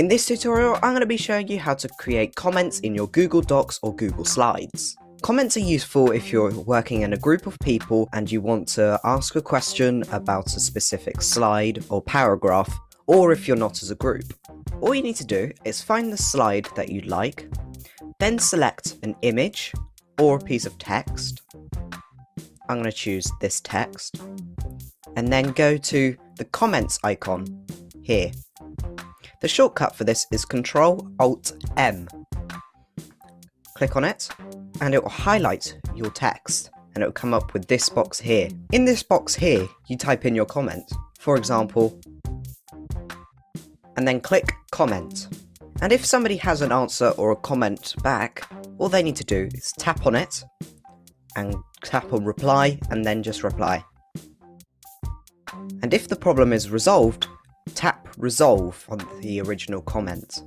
In this tutorial, I'm going to be showing you how to create comments in your Google Docs or Google Slides. Comments are useful if you're working in a group of people and you want to ask a question about a specific slide or paragraph, or if you're not as a group. All you need to do is find the slide that you'd like, then select an image or a piece of text. I'm going to choose this text, and then go to the comments icon here. The shortcut for this is Ctrl-Alt-M. Click on it, and it will highlight your text, and it will come up with this box here. In this box here, you type in your comment, for example, and then click Comment. And if somebody has an answer or a comment back, all they need to do is tap on it, and tap on Reply, and then just reply. And if the problem is resolved, tap Resolve on the original comment.